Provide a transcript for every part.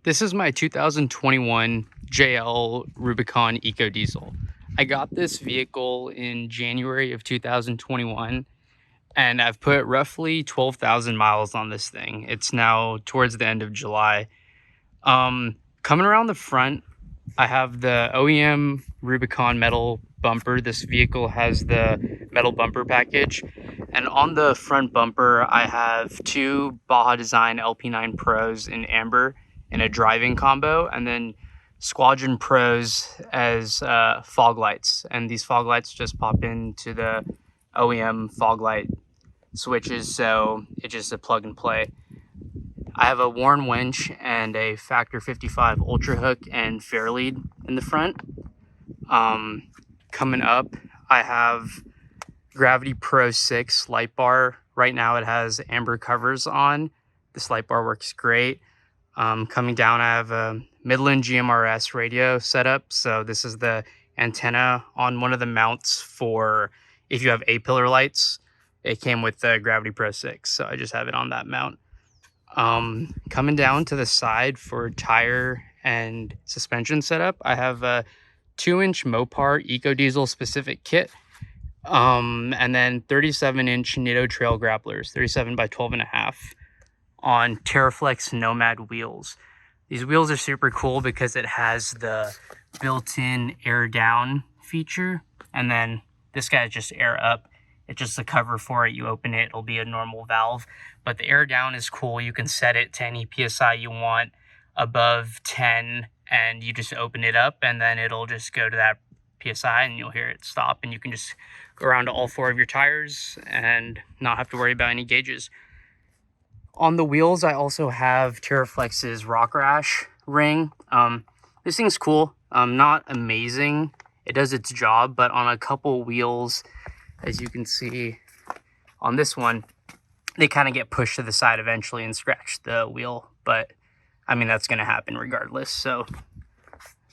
This is my 2021 JL Rubicon EcoDiesel. I got this vehicle in January of 2021, and I've put roughly 12,000 miles on this thing. It's now towards the end of July. Coming around the front, I have the OEM Rubicon metal bumper. This vehicle has the metal bumper package. And on the front bumper, I have two Baja Design LP9 Pros in amber in a driving combo, and then Squadron Pros as fog lights. And these fog lights just pop into the OEM fog light switches, so it's just a plug and play. I have a Warn winch and a Factor 55 Ultra Hook and Fairlead in the front. Coming up, I have Gravity Pro 6 light bar. Right now it has amber covers on. This light bar works great. Coming down, I have a Midland GMRS radio setup. So this is the antenna on one of the mounts for if you have A-pillar lights. It came with the Gravity Pro 6, so I just have it on that mount. Coming down to the side for tire and suspension setup, I have a 2-inch Mopar EcoDiesel specific kit, and then 37-inch Nitto Trail grapplers, 37 by 12.5 on Terraflex Nomad wheels. These wheels are super cool because it has the built-in air down feature, and then this guy is just air up. It's just a cover for it. You open it, it'll be a normal valve. But the air down is cool. You can set it to any PSI you want above 10, and you just open it up, and then it'll just go to that PSI, and you'll hear it stop, and you can just go around to all 4 of your tires and not have to worry about any gauges. On the wheels, I also have Terraflex's Rock Rash ring. This thing's cool. Not amazing. It does its job, but on a couple wheels, as you can see on this one, they kind of get pushed to the side eventually and scratch the wheel. But I mean, that's going to happen regardless. So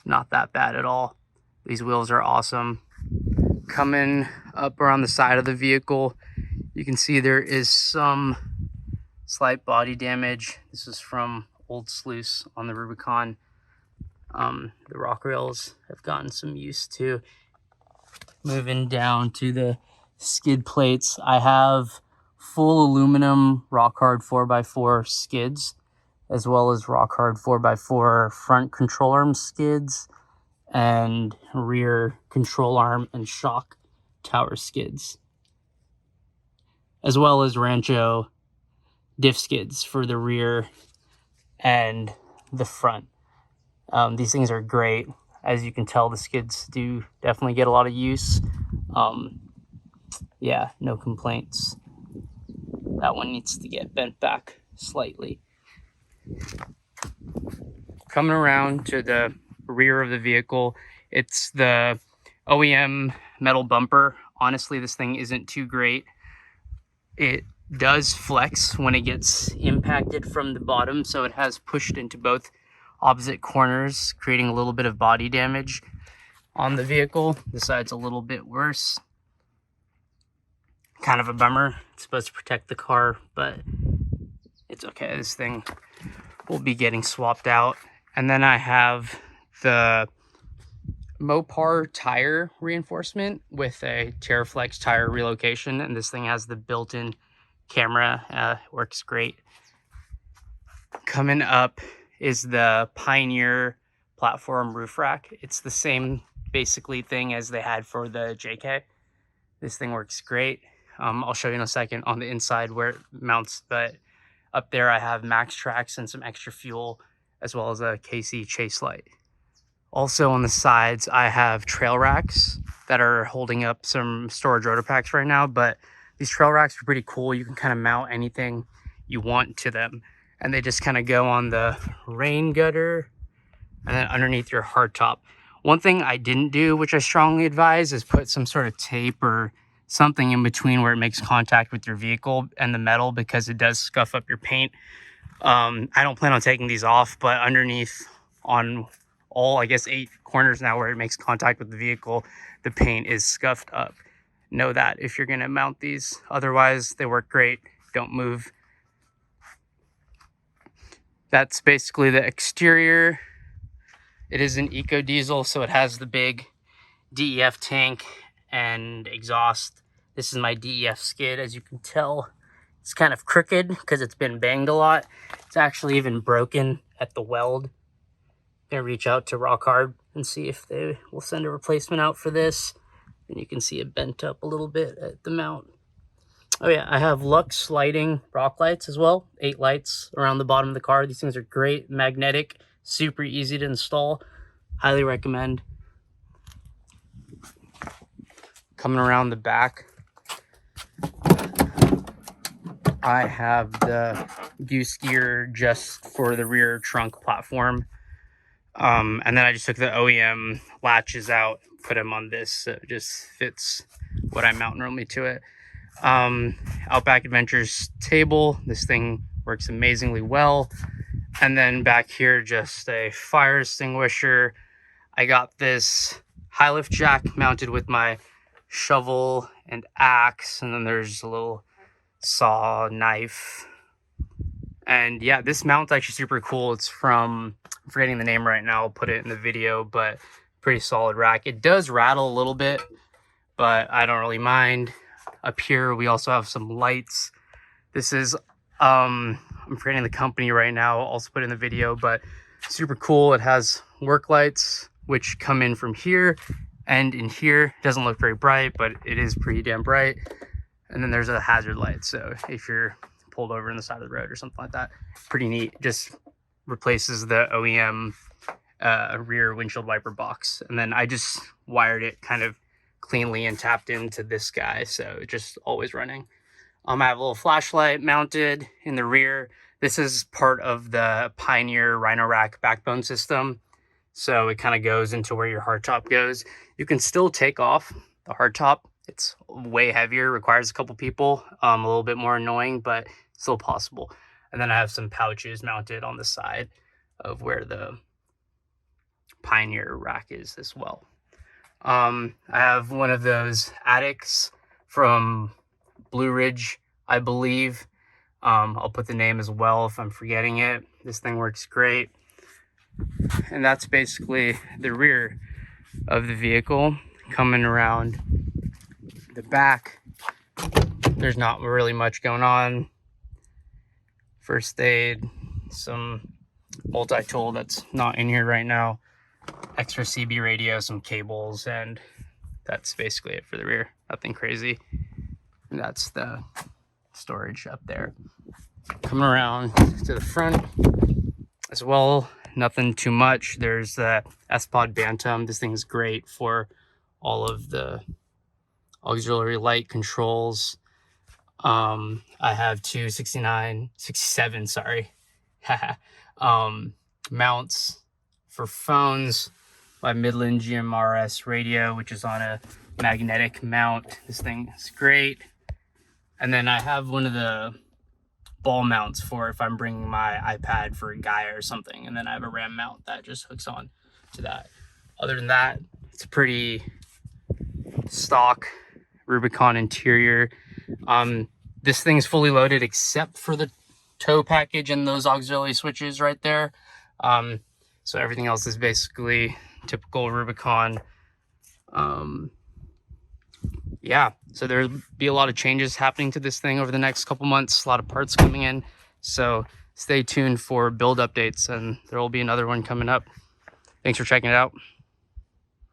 not that bad at all. These wheels are awesome. Coming up around the side of the vehicle, you can see there is some slight body damage. This is from old sluice on the Rubicon. The rock rails have gotten some use too. Moving down to the skid plates, I have full aluminum rock hard 4x4 skids, as well as rock hard 4x4 front control arm skids and rear control arm and shock tower skids, as well as Rancho diff skids for the rear and the front. These things are great. As you can tell, the skids do definitely get a lot of use. Yeah, no complaints. That one needs to get bent back slightly. Coming around to the rear of the vehicle, it's the OEM metal bumper. Honestly, this thing isn't too great. It does flex when it gets impacted from the bottom, so it has pushed into both opposite corners, creating a little bit of body damage on the vehicle. This side's a little bit worse. Kind of a bummer. It's supposed to protect the car, but it's okay. This thing will be getting swapped out. And then I have the Mopar tire reinforcement with a Terraflex tire relocation, and this thing has the built-in camera. Works great. Coming up is the Pioneer platform roof rack. It's the same basically thing as they had for the JK. This thing works great. I'll show you in a second on the inside where it mounts, but up there I have max tracks and some extra fuel, as well as a KC chase light. Also on the sides, I have trail racks that are holding up some storage rotor packs right now, but these trail racks are pretty cool. You can kind of mount anything you want to them, and they just kind of go on the rain gutter and then underneath your hardtop. One thing I didn't do, which I strongly advise, is put some sort of tape or something in between where it makes contact with your vehicle and the metal, because it does scuff up your paint. I don't plan on taking these off, but underneath on all, I guess, 8 corners now where it makes contact with the vehicle, the paint is scuffed up. Know that if you're going to mount these. Otherwise, they work great. Don't move. That's basically the exterior. It is an EcoDiesel, so it has the big DEF tank and exhaust. This is my DEF skid. As you can tell, it's kind of crooked because it's been banged a lot. It's actually even broken at the weld. I'm gonna reach out to Rock Hard and see if they will send a replacement out for this. And you can see it bent up a little bit at the mount. Oh yeah, I have Lux lighting rock lights as well. 8 lights around the bottom of the car. These things are great, magnetic, super easy to install. Highly recommend. Coming around the back, I have the goose gear just for the rear trunk platform. And then I just took the OEM latches out, put them on this, so it just fits what I mount normally to it. Outback Adventures table. This thing works amazingly well. And then back here, just a fire extinguisher. I got this high lift jack mounted with my shovel and axe, and then there's a little saw, knife. And yeah, this mount's actually super cool. It's from, I'm forgetting the name right now, I'll put it in the video, but pretty solid rack. It does rattle a little bit, but I don't really mind. Up here, we also have some lights. This is, I'm forgetting the company right now, I'll also put it in the video, but super cool. It has work lights, which come in from here and in here. It doesn't look very bright, but it is pretty damn bright. And then there's a hazard light, so if you're pulled over on the side of the road or something like that, pretty neat. Just replaces the OEM rear windshield wiper box. And then I just wired it kind of cleanly and tapped into this guy, so it's just always running. I have a little flashlight mounted in the rear. This is part of the Pioneer Rhino Rack backbone system, so it kind of goes into where your hardtop goes. You can still take off the hardtop. It's way heavier, requires a couple people, a little bit more annoying, but still possible. And then I have some pouches mounted on the side of where the Pioneer rack is as well. I have one of those attics from Blue Ridge, I believe. I'll put the name as well if I'm forgetting it. This thing works great. And that's basically the rear of the vehicle. Coming around the back, there's not really much going on. First aid, some multi-tool that's not in here right now, extra CB radio, some cables, and that's basically it for the rear. Nothing crazy. And that's the storage up there. Coming around to the front as well, nothing too much. There's the S-Pod Bantam. This thing's great for all of the auxiliary light controls. I have two 67, sorry, mounts for phones. My Midland GMRS radio, which is on a magnetic mount. This thing is great. And then I have one of the ball mounts for if I'm bringing my iPad for a guy or something. And then I have a RAM mount that just hooks on to that. Other than that, it's a pretty stock Rubicon interior. This thing's fully loaded except for the tow package and those auxiliary switches right there. So everything else is basically typical Rubicon. Yeah, so there'll be a lot of changes happening to this thing over the next couple months, a lot of parts coming in. So stay tuned for build updates, and there will be another one coming up. Thanks for checking it out.